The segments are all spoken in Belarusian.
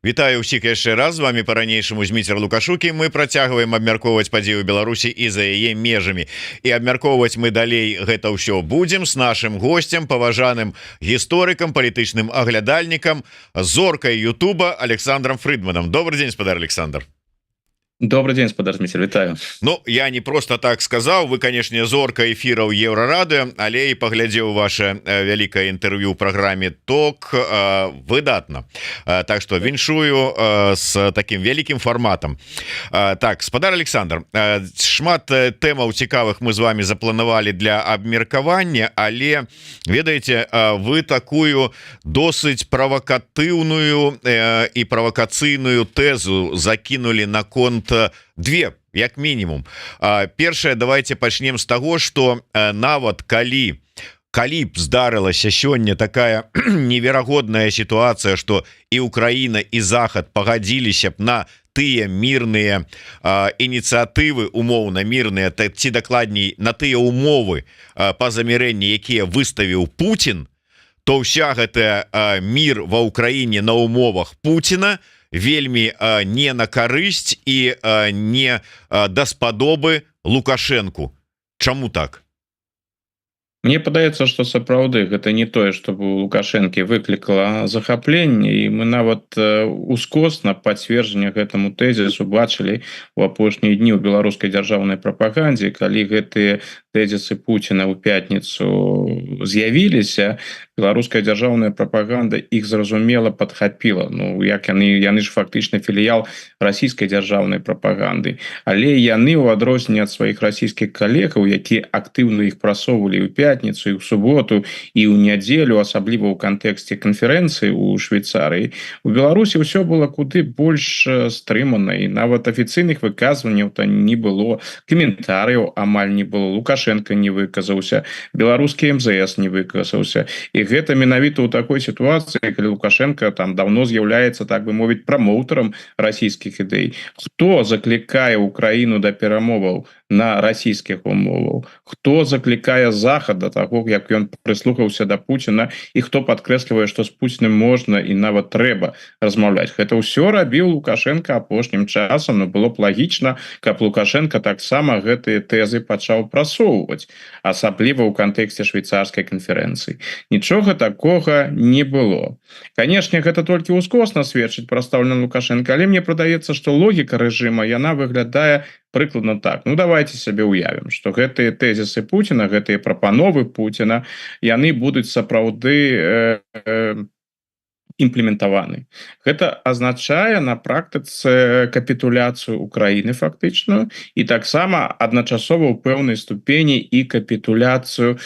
Вітаю ўсіх яшчэ раз, з вами по-ранейшаму Зміцер Лукашукі. Мы працягваем абмяркоўваць падзею Беларусі і за яе межамі, і абмяркоўваць мы далей гэта ўсё будзем з нашим гостцем, паважаным гісторыкам, палітычным аглядальнікам, зоркай Ютуба Александром Фридманом. Добрый день, спадар Александр. Добрый день, спадар Зміцер, вітаю. Ну, я не просто так сказал, вы, конечно, зорка эфираў Еўрарадыо, але і паглядзеў ваше вялікае інтэрв'ю ў праграме ТОК выдатна. Так что віншую с таким вялікім фарматам. Так, спадар Александр, шмат тэмаў цікавых мы з вами запланавалі для абмеркавання, але ведаеце, вы такую досыць правакатыўную і правакацыйную тэзу закінули наконт две, як мінімум. Першае, давайте пачнем з таго, што нават калі б здарылася сёння такая неверагодная сітуацыя, што і Украіна і Захад пагадзіліся б на тыя мірныя ініцыятывы, умоўна мірныя, ці дакладней на тыя умовы па замірэнні, якія выставіў Путін, то ўся гэтая мір ва Ўкраіне на умовах Путіна вельмі не на карысць і не даспадобы Лукашэнку. Чаму так? Мне падаецца, што сапраўды гэта не тое, што у Лукашэнкі выклікала захапленне, і мы нават ускосна пацверджанне гэтаму тэзісу бачылі у апошнія дні ў беларускай дзяржаўнай прапагандзе, калі гэтыя тэзісы Пуціна ў пятніцу з'явіліся, беларуская дзяржаўная прапаганда іх зразумела падхапіла. Ну, як яны ж фактычна філіял расійскай дзяржаўнай прапаганды. Але яны, у адрозненне ад сваіх расійскіх калегаў, якія актыўна іх прасоўвалі ў пятніцу і ў суботу і ў нядзелю, асабліва ў кантэксце канферэнцыі ў Швейцарыі, у Беларусі ўсё было куды больш стрымана, і нават афіцыйных выказванняў то не было, каментарыяў амаль не было, Лукашенко не выказаўся, беларускі МЗС не выказаўся. І гэта менавіта ў такой сітуацыі, калі Лукашенко там давно з'яўляецца, так бы мовіць, прамоўтарам расійскіх ідэй. Хто заклікае Украіну да перамоваў на расійскіх умоваў? Хто заклікае Захад да таго, як ён прыслухаўся да Пуціна, і хто падкрэслівае, што з Пуціним можна і нават трэба размаўляць? Гэта ўсё рабіў Лукашенко апошнім часам, но было б лагічна, каб Лукашенко таксама гэтыя тэзы пачаў прасоўваць, асабліва ў кантэксце швейцарскай канферэнцыі. Нічога такога не было. Канешне, гэта толькі ўскосна сведчыць пра стаўленне Лукашенко, але мне прадаецца, што логіка рэжыма, яна выглядае прыкладна так. Ну, давайте сабе уявім, што гэтыя тэзісы Пуціна, гэтыя прапановы Пуціна, яны будуць сапраўды імплементаваны. Гэта азначае на практыцы капітуляцыю Украіны фактычную, і таксама адначасова ў пэўнай ступені і капітуляцыю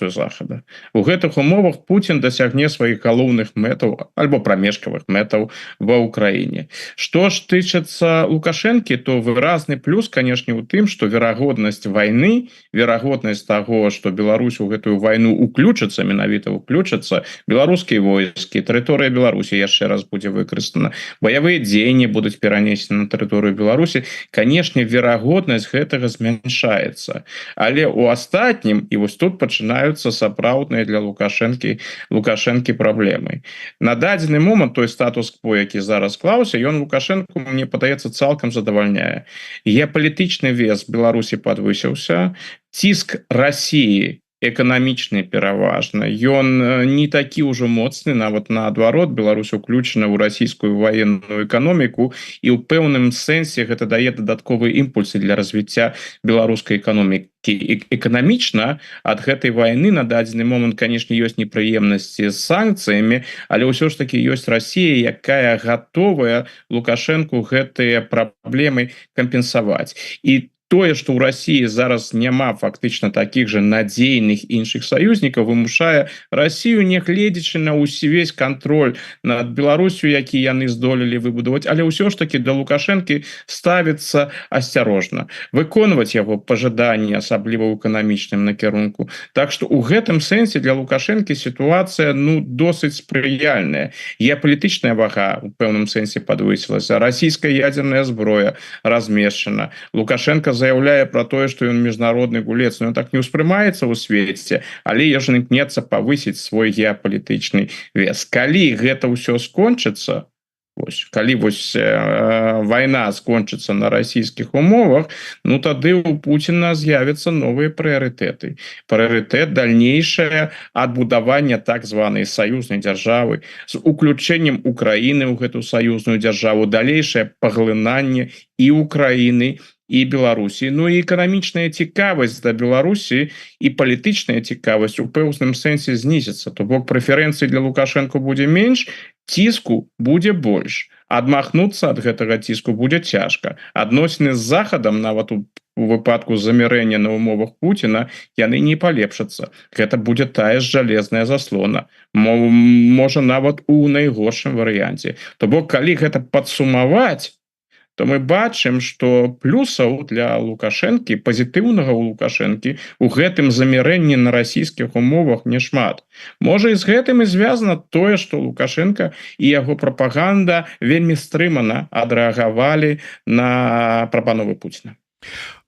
Захада. У гэтых умовах Пуцін дасягне сваіх галоўных мэтаў альбо прамежкавых мэтаў ва Ўкраіне. Што ж тычыцца Лукашэнкі, то выразны плюс, канешне, у тым, што верагоднасць вайны, верагоднасць таго, што Беларусь у гэтую вайну уключыцца, менавіта уключацца, беларускія войскі, тэрыторыя Беларусі яшчэ раз будзе выкарыстана, баявыя дзеянні будуць перанесены на тэрыторыю Беларусі, канешне, верагоднасць гэтага змяншаецца. Але у астатнім, і вось тут пачынаюцца сапраўдныя для Лукашэнкі праблемы. На дадзены момант той статус-кво, які зараз склаўся, ён Лукашэнку, мне падаецца, цалкам задавальняе. Геапалітычны вес Беларусі падвысіўся, ціск Расіі эканамічны пераважна, ён не такі ўжо моцны, нават наадварот, Беларусь уключана ў расійскую ваенную эканоміку, і ў пэўным сэнсе гэта дае дадатковыя імпульсы для развіцця беларускай эканомікі. Эканамічна ад гэтай вайны на дадзены момант, канешне, ёсць непрыемнасці з санкцыямі, але ўсё ж таки ёсць Расія, якая гатовая Лукашэнку гэтыя праблемы кампенсаваць. І тое, што ў Расіі зараз няма фактычна такіх жа надзейных іншых саюзнікаў, вымушае Расію, нягледзячы на ўвесь кантроль над Беларусю, які яны здолелі выбудаваць, але ўсё ж таки да Лукашэнкі ставіцца асцярожна, выконваць яго пажаданні, асабліва ў эканамічным накірунку. Так што ў гэтым сэнсе для Лукашэнкі сітуацыя досыць спрыяльная. Геапалітычная вага ў пэўным сэнсе падвысілася, расійская ядзерная зброя размешчана, Лукашенко заяўляе пра тое, што ён міжнародны гулец, но ён так не ўспрымаецца ў свеце, але ён імкнецца павысіць свой геапалітычны вес. Калі гэта ўсё скончыцца, Калі вайна скончыцца на расійскіх умовах, ну тады у Пуціна з'явяцца новыя прыярытэты. Прыярытэт дальнейшае адбудавання так званай саюзнай дзяржавы з уключэннем Украіны ў гэту саюзную дзяржаву, далейшае паглынанне і Украіны, і Беларусі. Ну і эканамічная цікавасць да Беларусі і палітычная цікавасць у пэўным сэнсе знізіцца. То бок прэферэнцый для Лукашенко будзе менш, ціску будзе больш. Адмахнуцца ад гэтага ціску будзе цяжка. Адносіны з Захадам, нават у выпадку замірэння на умовах Пуціна, яны не палепшацца. Гэта будзе тая ж жалезная заслона. Можа, нават у найгоршым варыянце. То бок, калі гэта падсумаваць, то мы бачым, што плюсаў для Лукашэнкі, пазітыўнага ў Лукашэнкі, у гэтым замірэнні на расійскіх умовах няшмат. Можа, і з гэтым і звязана тое, што Лукашенко і яго прапаганда вельмі стрымана адрэагавалі на прапановы Пуціна.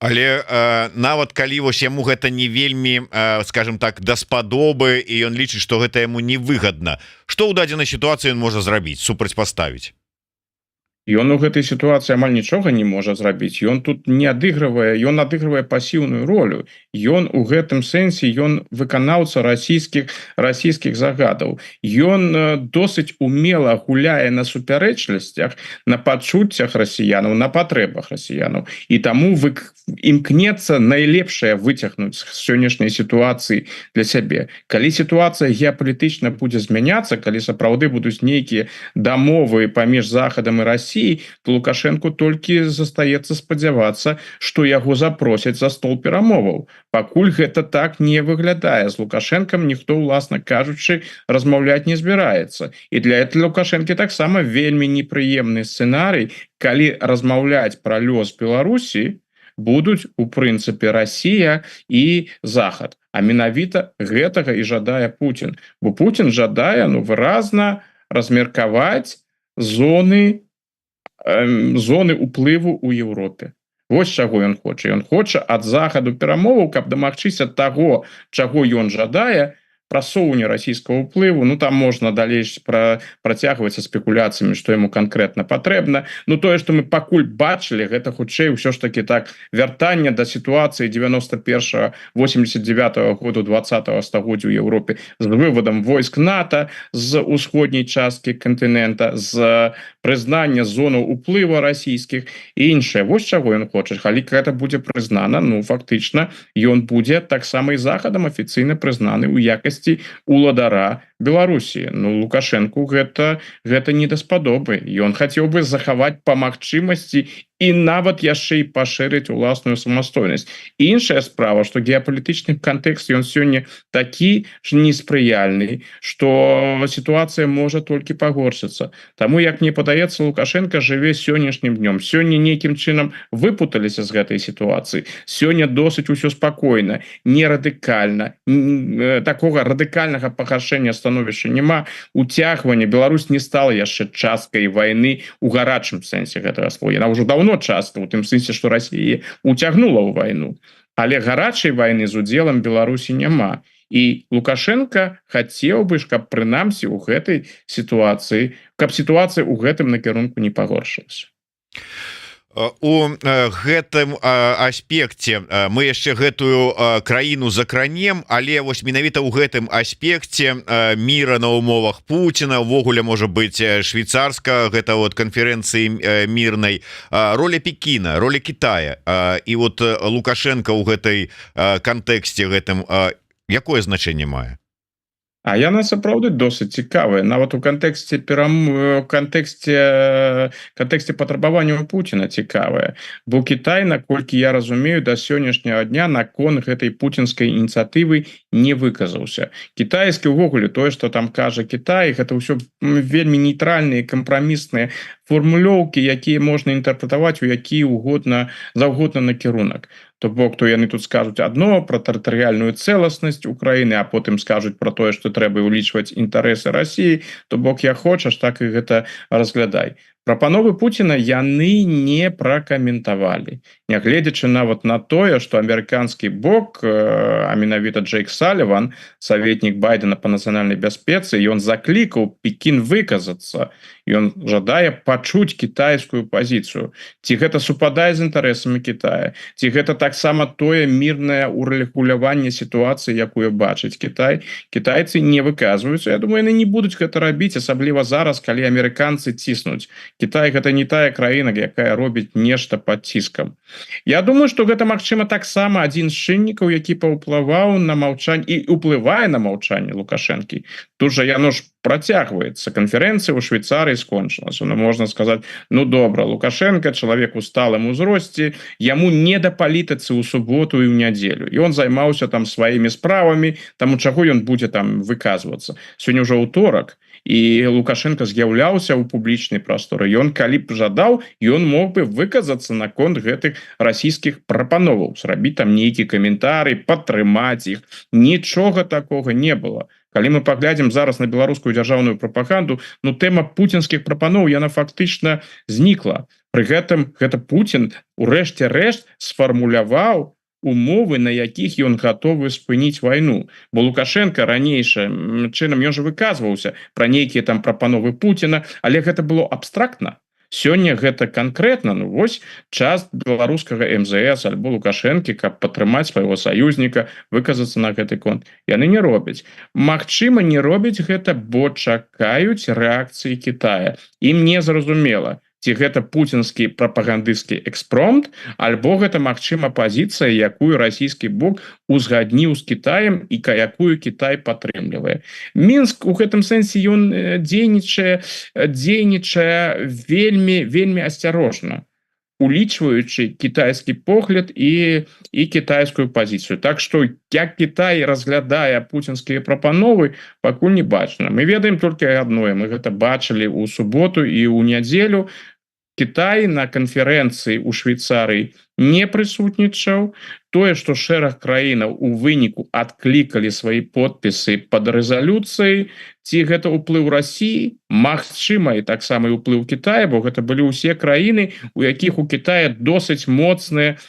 Але нават калі вось яму гэта не вельмі, скажем так, даспадобы, і ён лічыць, што гэта яму невыгадна, што ў дадзенай сітуацыі ён можа зрабіць, супрацьпаставіць? Ён у гэтай сітуацыі амаль нічога не можа зрабіць. Ён тут не адыгрывае, ён адыгрывае пасіўную ролю. Ён у гэтым сэнсе ён выканаўца расійскіх загадаў. Ён досыць умела гуляе на супярэчнасцях, на пачуццях расіянаў, на патрэбах расіянаў. І таму імкнецца найлепшае выцягнуць з сённяшняй сітуацыі для сябе. Калі сітуацыя геапалітычна будзе змяняцца, калі сапраўды будуць нейкія дамовы паміж Захадам і Расіяй, то Лукашенко толькі застаецца спадзявацца, што яго запросяць за стол перамоваў. Пакуль гэта так не выглядае. З Лукашенкам ніхто, уласна кажучы, размаўляць не збіраецца. І для этого Лукашэнкі таксама вельмі непрыемны сцэнарый, калі размаўляць пра лёс Беларусі будуць, у прынцыпе, Расія і Захад. А менавіта гэтага і жадае Пуцін. Бо Пуцін жадае выразна размеркаваць зоны уплыву ў Еўропе. Вось чаго ён хоча. Ён хоча ад Захаду перамоваў, каб дамагчыся таго, чаго ён жадае, прасоўванне расійскага ўплыву. Ну там можна далей працягвацца спекуляцыямі, што яму канкрэтна патрэбна. Ну тое, што мы пакуль бачылі, гэта хутчэй ўсё ж таки так вяртанне да сітуацыі 91-89 году 20-го стагоддзя ў Еўропе з вывадам войск НАТО з усходняй часткі кантынента, з прызнання зонаў уплыва расійскіх і іншае. Вось чаго ён хоча. Калі гэта будзе прызнана, ну фактычна ён будзе таксама і Захадам афіцыйна прызнаны ў якасці уладара Беларусі. Ну Лукашенку гэта не даспадобы. Ён хацеў бы захаваць па магчымасці і нават яшчэ і пашырыць уласную самастойнасць. Іншая справа, што геапалітычны кантэкст ён сёння такі ж неспрыяльны, што сітуацыя можа толькі пагоршыцца. Таму, як мне падаецца, Лукашенко жыве сённяшнім днём. Сёння нейкім чынам выпуталіся з гэтай сітуацыі. Сёння досыць усё спакойна, не радыкальна. Такога радыкальнага пагаршэння становішча няма. Уцягвання. Беларусь не стала яшчэ часткай вайны у гарачым сэнсе гэтага слова. Яна ўжо даўно частка, у тым сэнсе, што Расія уцягнула ў вайну. Але гарачай вайны з удзелам Беларусі няма. І Лукашенко хацеў бы, каб прынамсі ў гэтай сітуацыі, каб сітуацыя ў гэтым накірунку не пагоршылася. У гэтым аспекце мы яшчэ гэтую краіну закранем, але вось менавіта ў гэтым аспекце міра на умовах Пуціна, увогуле можа быць швейцарска, гэта вот канферэнцыі мірнай, роля Пекіна, роля Китая і вот Лукашенко ў гэтай кантэксце гэтым якое значэнне мае? А яна сапраўды досыць цікавая. Нават у кантэксце патрабавання Пуціна цікавая. Бо Кітай, наколькі я разумею, да сённяшняга дня наконт гэтай пуцінскай ініцыятывы не выказаўся. Кітайскі ўвогуле тое, што там кажа Кітай, гэта ўсё вельмі нейтральныя, кампрамісныя формулёўкі, якія можна інтэрпрэтаваць у які заўгодна накірунак. То бок, то яны тут скажуць адно пра тэрытарыяльную цэласнасць Украіны, а потым скажуць пра тое, што трэба ўлічваць інтарэсы Расіі, то бок, як хочаш, так і гэта разглядай. Прапановы Пуціна яны не пракаментавалі, нягледзячы нават на тое, што амерыканскі бок, а менавіта Джейк Саліван, саветнік Байдена па нацыянальнай бяспецы, ён заклікаў Пекін выказацца. Ён жадае пачуць кітайскую пазіцыю. Ці гэта супадае з інтарэсамі Кітая, ці гэта таксама тое мірнае урэгуляванне сітуацыі, якую бачыць Кітай. Кітайцы не выказваюцца. Я думаю, яны не будуць гэта рабіць, асабліва зараз, калі амерыканцы ціснуць. Кітай гэта не тая краіна, якая робіць нешта пад ціскам. Я думаю, што гэта, магчыма, таксама адзін з чыннікаў, які паўплываў на маўчанне і ўплывае на маўчанне Лукашэнкі. Тут жа яно ж працягваецца. Канферэнцыя ў Швейцарыі скончылася. Ну, можна сказаць, ну добра, Лукашенко, чалавек у сталым узросце, яму не да палітыцы ў суботу і ў нядзелю. І он займаўся там сваімі справамі, таму чаго ён будзе там выказвацца. Сёння ўжо ўторак, і Лукашенко з'яўляўся ў публічнай прасторы. Ён, калі б жадаў, ён мог бы выказацца наконт гэтых расійскіх прапановаў, зрабіць там нейкі каментарый, падтрымаць іх. Нічога такога не было. Калі мы паглядзім зараз на беларускую дзяржаўную прапаганду, ну тэма пуцінскіх прапаноў, яна фактычна знікла. Пры гэтым гэта Пуцін у рэшце рэшт сфармуляваў умовы, на якіх ён гатовы спыніць вайну. Бо Лукашенко ранейшым чынам ён жа выказваўся пра нейкія там прапановы Пуціна, але гэта было абстрактна. Сёння гэта канкрэтна, ну вось час беларускага МЗС альбо Лукашэнкі, каб падтрымаць свайго саюзніка, выказацца на гэты конт. Яны не робяць. Магчыма, не робяць гэта, бо чакаюць рэакцыі Кітая. Ім не зразумела, ці гэта пуцінскі прапагандысцкі экспромт, альбо гэта, магчыма, пазіцыя, якую расійскі бок узгадніў з Кітаем і якую Кітай падтрымлівае. Мінск у гэтым сэнсе ён дзейнічае вельмі асцярожна, улічваючы кітайскі погляд і кітайскую пазіцыю. Так што, як Кітай разглядае пуцінскія прапановы, пакуль не бачна. Мы ведаем толькі адное, мы гэта бачылі ў суботу і ў нядзелю. Кітай на канферэнцыі ў Швейцарыі не прысутнічаў. Тое, што шэраг краінаў у выніку адклікалі свае подпісы пад рэзалюцыяй, ці гэта ўплыў Расіі, магчыма, і таксама і ўплыў Кітая, бо гэта былі ўсе краіны, у якіх у Кітая досыць моцныя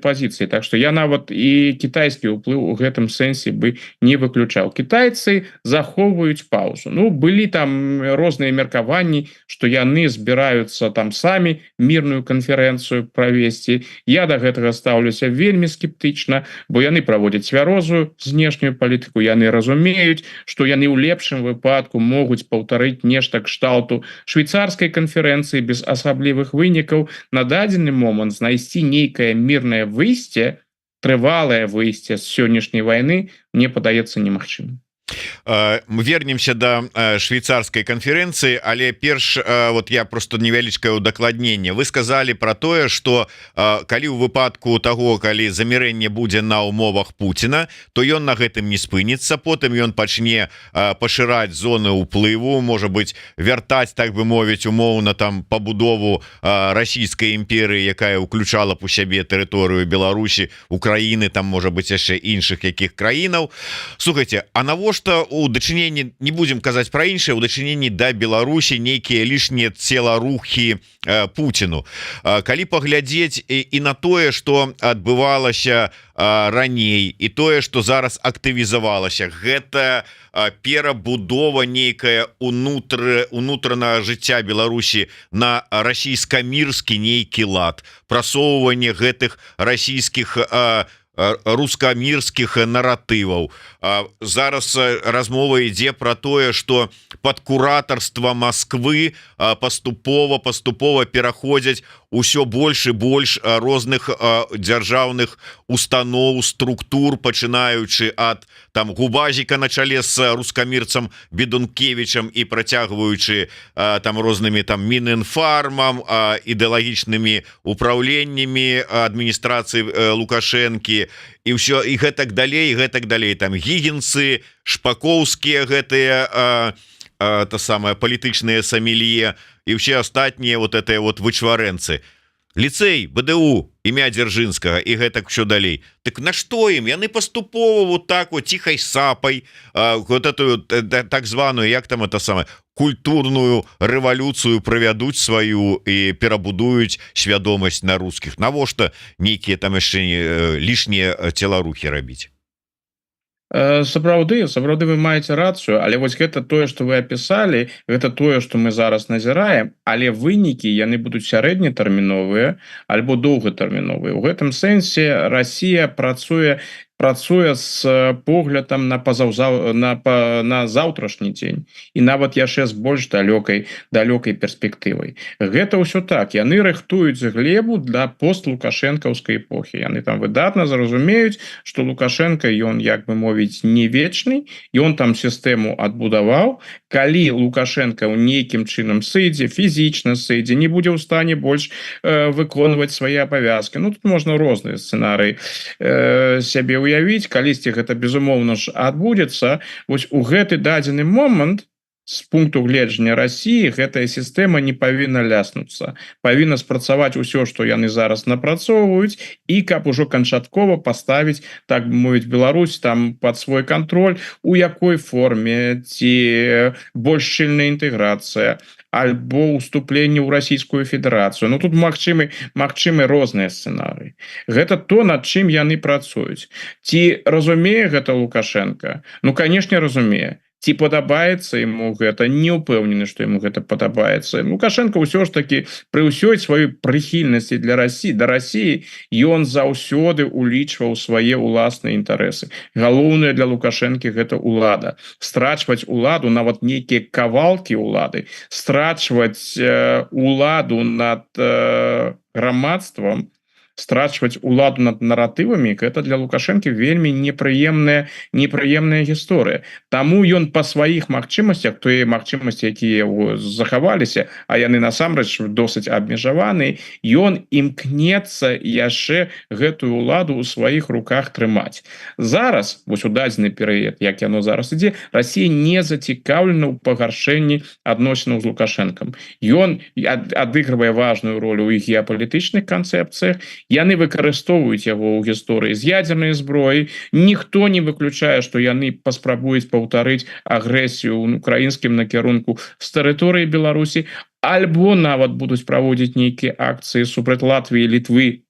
пазіцыі. Так што я нават і кітайскі ўплыў у гэтым сэнсе бы не выключаў. Кітайцы захоўваюць паўзу. Ну, былі там розныя меркаванні, што яны збіраюцца там самі мірную канферэнцыю правесці. Я да гэтага стаўлюся вельмі скептычна, бо яны праводзяць цвярозую знешнюю палітыку, яны разумеюць, што яны ў лепшым выпадку могуць паўтарыць нешта кшталту швейцарскай канферэнцыі без асаблівых вынікаў. На дадзены момант знайсці нейкае мірнае выйсце, трывалае выйсце з сённяшняй вайны, мне падаецца немагчымым. Мы вернемся до швейцарской конференции, але перш вот я просто невялічкае удакладненне. Вы сказали про тое, что калі ў выпадку того, калі замірэнне будзе на умовах Путина, то ён на гэтым не спыніцца, потым ён пачне пашыраць зоны ўплыву, можа быть вяртаць, так бы мовіць, умоўна там пабудову расійскай імперыі, якая ўключала б у сябе тэрыторыю Беларусі, Украіны, там можа быть яшчэ іншых якіх краінаў. Слухайте, а навошта у дачыненні, не будем казаць про іншае, у дачыненні да Беларусі нейкія лішнія целарухі Пуціну. Калі паглядзець і на тое, што адбывалася раней, і тое, што зараз актывізавалася, гэта перабудова нейкая унутранага жыцця Беларусі на расійска-мірскі нейкі лад, прасоўванне гэтых расійскіх рускамірскіх наратываў. Зараз размова ідзе пра тое, што пад куратарства Масквы паступова пераходзяць усё больш і больш розных дзяржаўных устаноў, структур, пачынаючы ад там губазіка на чале з рускамірцам Бедункевічам і працягваючы там рознымі там Мінінфармам, ідэалагічнымі управленнямі адміністрацыі Лукашэнкі, і ўсё, і гэтак далей, там гігінцы, шпакоўскія гэтыя самае палітычныя самелье і ўсе астатнія вот этыя вот вычварэнцы. Ліцэй, БДУ, імя Дзяржынскага і гэтак ўсё далей. Так на што ім? Яны паступова вот так вот ціхай сапай вот эту так званую, як там это самае, культурную рэвалюцыю правядуць сваю і перабудуюць свядомасць на рускіх. Навошта нейкія там яшчэ лішнія целарухі рабіць? Сапраўды вы маеце рацыю, але вось гэта тое, што вы апісалі, гэта тое, што мы зараз назіраем, але вынікі яны будуць сярэднетэрміновыя альбо доўгатэрміновыя. У гэтым сэнсе Расія працуе з поглядам на заўтрашні дзень і нават яшчэ з больш далёкай перспектывай. Гэта ўсё так, яны рыхтуюць глебу для постлукашэнкаўскай эпохі. Яны там выдатна зразумеюць, што Лукашенко ён, як бы мовіць, не вечны, ён там сістэму адбудаваў. Калі Лукашенко ў нейкім чынам сыдзе, фізічна сыдзе, не будзе ў стане больш выконваць свае абавязкі. Ну тут можна розныя сцэнарыі сябе уявіць, калісьці гэта безумоўна ж адбудзецца. Вось у гэты дадзены момант з пункту гледжання Расіі гэтая сістэма не павінна ляснуцца, павінна спрацаваць усё, што яны зараз напрацоўваюць, і каб ужо канчаткова паставіць, так бы мовіць, Беларусь там пад свой кантроль, у якой форме, ці больш шчыльная інтэграцыя альбо уступленне ў расійскую федэрацыю. Ну тут магчымы розныя сцэнарыі. Гэта то, над чым яны працуюць. Ці разумее гэта Лукашенко? Ну, канешне, разумее. Ці падабаецца яму гэта? Не ўпэўнены, што яму гэта падабаецца. Лукашенко ўсё ж такі пры ўсёй сваёй прыхільнасці да Расіі ён заўсёды улічваў свае ўласныя інтарэсы. Галоўнае для Лукашэнкі гэта ўлада. Страчваць уладу, нават нейкія кавалкі ўлады, страчваць уладу над грамадствам, страчваць уладу над наратывамі, гэта для Лукашэнкі вельмі непрыемная гісторыя. Таму ён па сваіх магчымасцях, тыя магчымасці, якія захаваліся, а яны насамрэч досыць абмежаваныя, ён імкнецца яшчэ гэтую уладу ў сваіх руках трымаць. Зараз, вось у дадзены перыяд, як яно зараз ідзе, Расія не зацікаўлена ў пагаршэнні адносінаў з Лукашэнкам. Ён адыгрывае важную ролю ў іх геапалітычных канцэпцыях, яны выкарыстоўваюць яго ў гісторыі з ядзернай зброяй. Ніхто не выключае, што яны паспрабуюць паўтарыць агрэсію ў украінскім накірунку з тэрыторыі Беларусі, альбо нават будуць праводзіць нейкія акцыі супраць Латвіі, Літвы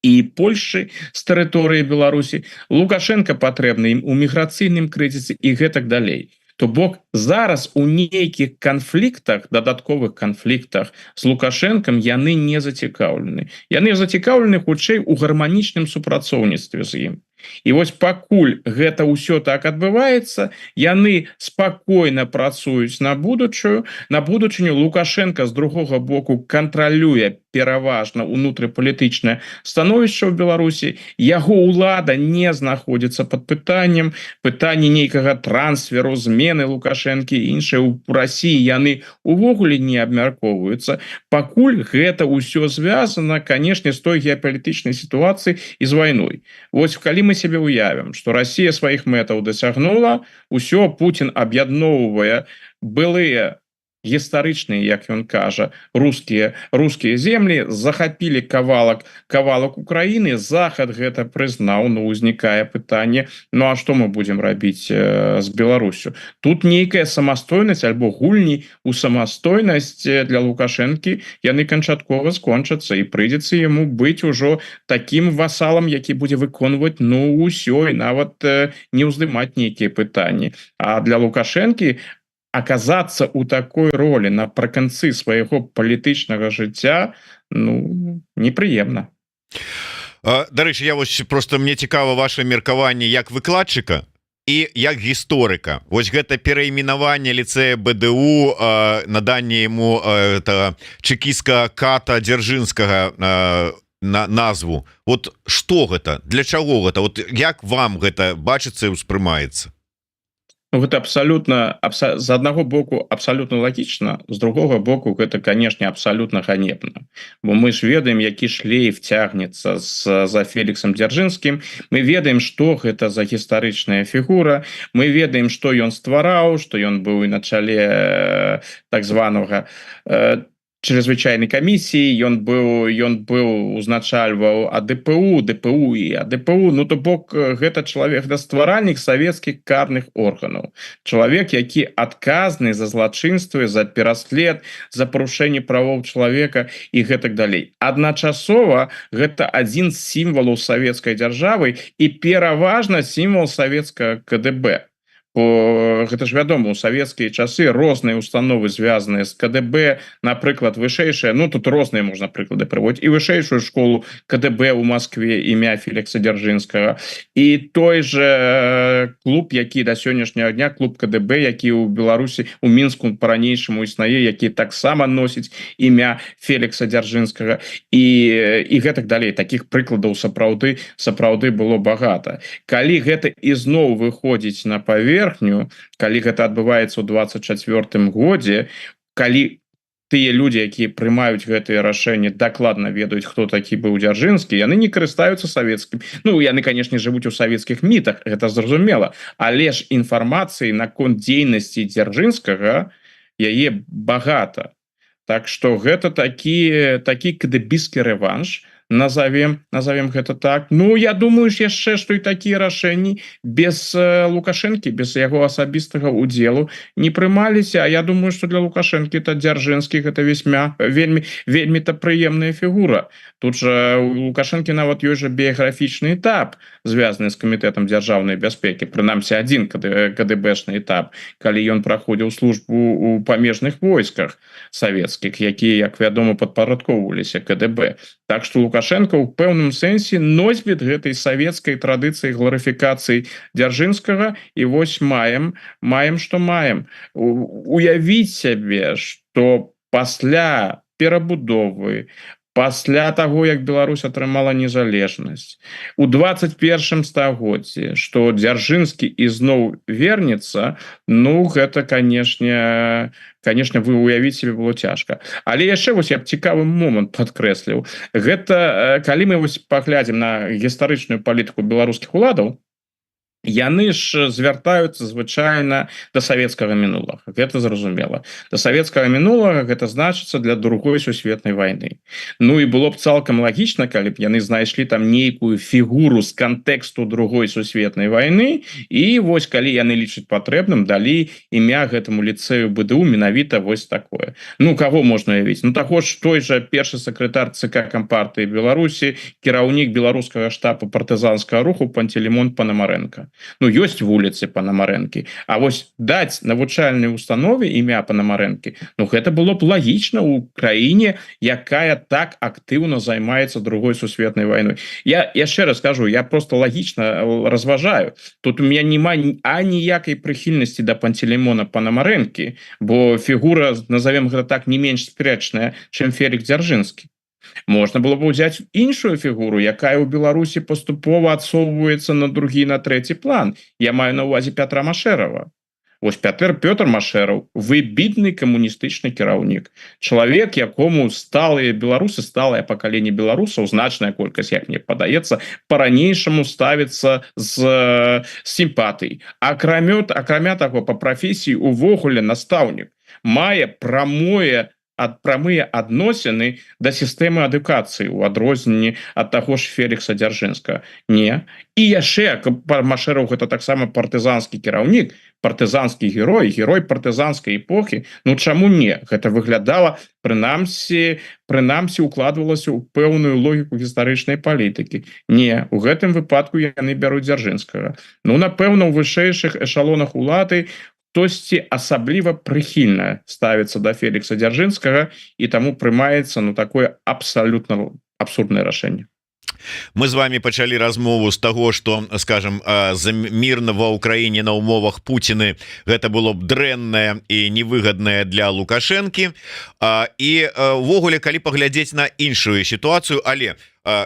і Польшчы з тэрыторыі Беларусі. Лукашенко патрэбны ім у міграцыйным крызісе і гэтак далей. То бок зараз у нейкіх канфліктах, дадатковых канфліктах з Лукашэнкам яны не зацікаўлены. Яны зацікаўлены хутчэй у гарманічным супрацоўніцтве з ім. І вось пакуль гэта ўсё так адбываецца, яны спакойна працуюць на будучыню. Лукашенко з другога боку кантралюе пераважна ўнутрыпалітычнае становішча ў Беларусі. Яго ўлада не знаходзіцца пад пытаннем, пытанні нейкага трансферу, змены Лукашэнкі і іншыя ў Расіі яны увогуле не абмяркоўваюцца. Пакуль гэта ўсё звязана, канешне, з той геапалітычнай сітуацыяй і з вайной. Вось калі мы себе уявім, што Расія сваіх мэтаў дасягнула, усё, Путін аб'ядноўвае былыя гістарычныя, як ён кажа, рускія землі, захапілі кавалак Украіны, Захад гэта прызнаў, ну узнікае пытанне, ну а што мы будзем рабіць з Беларусю? Тут нейкая самастойнасць альбо гульні ў самастойнасць для Лукашэнкі, яны канчаткова скончацца, і прыйдзецца яму быць ужо такім васалам, які будзе выконваць ну ўсё, і нават не ўздымаць нейкія пытанні. А для Лукашэнкі аказацца ў такой ролі напрыканцы свайго палітычнага жыцця, ну, непрыемна. Дарэчы, я вось просто мне цікава ваше меркаванне як выкладчыка і як гісторыка. Вось гэта перайменаванне ліцэя БДУ, наданне яму чэкістка ката Дзяржынскага на назву. Вот што гэта? Для чаго гэта? Вот як вам гэта бачыцца і ўспрымаецца? Гэта абсалютна з аднаго боку абсалютна лагічна, з другога боку гэта, канешне, абсалютна ганебна. Бо мы ж ведаем, які шлейф цягнецца за Феліксам Дзяржынскім. Мы ведаем, што гэта за гістарычная фігура. Мы ведаем, што ён ствараў, што ён быў і на чале так званага чрезвычайнай камісіі, ён быў узначальваў ДПУ і АДПУ. Ну то бок гэта чалавек, да стваральнік савецкіх карных органаў, чалавек, які адказны за злачынствы, за пераслед, за парушэнне правоў чалавека і гэтак далей. Адначасова гэта адзін з сімвалаў савецкай дзяржавы і пераважна сімвал савецкага КДБ. Гэта ж вядома, у савецкія часы розныя установы звязаныя з КДБ, напрыклад вышэйшая, ну тут розныя можна прыклады прыводзіць, і вышэйшую школу КДБ у Москве імя Фелікса Дзяржынскага, і той же клуб, які да сённяшняга дня, клуб КДБ, які ў Беларусі у Мінску па-ранейшаму існуе, які таксама носіць імя Фелікса Дзяржынскага і гэтак далей. Такіх прыкладаў сапраўды было багата. Калі гэта ізноў выходзіць на паверхню, калі гэта адбываецца ў 24 годзе, калі тыя людзі, якія прымаюць гэтыя рашэнні, дакладна ведаюць, хто такі быў Дзяржынскі, яны не карыстаюцца савецкім. Ну, яны, канешне, жывуць у савецкіх мітах, гэта зразумела, але ж інфармацыі наконт дзейнасці Дзяржынскага яе багата. Так што гэта такі кдэбісцкі рэванш, назовем гэта так. Ну, я думаю ж яшчэ, што і такія рашэнні без Лукашэнкі, без яго асабістага удзелу не прымаліся. А я думаю, што для Лукашэнкі это Дзяржынскі, гэта вельмі-то прыемная фігура. Тут жа у Лукашэнкі нават ёсць жа біяграфічны этап, звязаны з камітэтам дзяржаўнай бяспекі, прынамсі адзін КДБшны этап, калі ён праходзіў службу у памежных войсках савецкіх, якія, як вядома, падпарадкоўваліся КДБ. Так што Лукашенко ў пэўным сэнсе носьбіт гэтай савецкай традыцыі гларыфікацыі Дзяржынскага, і вось маем, што маем. Уявіць сябе, што пасля перабудовы, пасля таго, як Беларусь атрымала незалежнасць, у 21 стагоддзі, што Дзяржынскі ізноў вернецца, ну, гэта, канешне, вы уявіць себе было цяжка. Але яшчэ вось я б цікавы момант падкрэсліў. Гэта, калі мы вось паглядзім на гістарычную палітыку беларускіх уладаў, яны ж звяртаюцца звычайна да савецкага мінулага. Гэта зразумела. Да савецкага мінулага гэта значыцца для другой сусветнай вайны. Ну і было б цалкам лагічна, калі б яны знайшлі там нейкую фігуру з кантэксту другой сусветнай вайны, і вось калі яны лічаць патрэбным, далі імя гэтаму ліцэю БДУ менавіта вось такое. Ну, каго можна уявіць? Ну, таго ж той жа першы сакратар ЦК Кампартыі Беларусі, кіраўнік беларускага штабу партызанскага руху Пантелеймон Панамарэнка. Ну, ёсць вуліцы Панамарэнкі, а вось даць навучальнай установе імя Панамарэнкі, ну, гэта было б лагічна ў краіне, якая так актыўна займаецца другой сусветнай вайной. Я яшчэ раз кажу, я просто лагічна разважаю. Тут у меня няма аніякай прыхільнасці да Пантелеймона Панамарэнкі, бо фігура, назовем гэта так, не менш спрэчная, чым Фелікс Дзяржынскі. Можна было б узяць іншую фігуру, якая ў Беларусі паступова адсоўваецца на другі, на трэці план. Я маю на ўвазе Пятра Машэрава. Вось Пётр Машэраў, выбітны камуністычны кіраўнік. Чалавек, якому сталыя беларусы, сталае пакаленне беларусаў, значная колькасць, як мне падаецца, па-ранейшаму ставіцца з сімпатый. Акрамя таго, па прафесіі увогуле настаўнік мае прамыя адносіны да сістэмы адукацыі ў адрозненні ад таго ж Фелікса Дзяржынскага. Не. І яшчэ Машэраў гэта таксама партызанскі кіраўнік, партызанскі герой партызанскай эпохі. Ну чаму не? Гэта выглядала, прынамсі укладвалася ў пэўную логіку гістарычнай палітыкі. Не, у гэтым выпадку яны бяруць Дзяржынскага. Ну, напэўна, у вышэйшых эшалонах улады хтосьці асабліва прыхільна ставіцца да Фелікса Дзяржынскага, і таму прымаецца, ну, такое абсалютна абсурднае рашэнне. Мы з вами пачалі размову з таго, што, скажем, за мірна ва ўкраіне на умовах Пуціны гэта было б дрэннае і невыгаднае для Лукашэнкі. І увогуле, калі паглядзець на іншую сітуацыю, але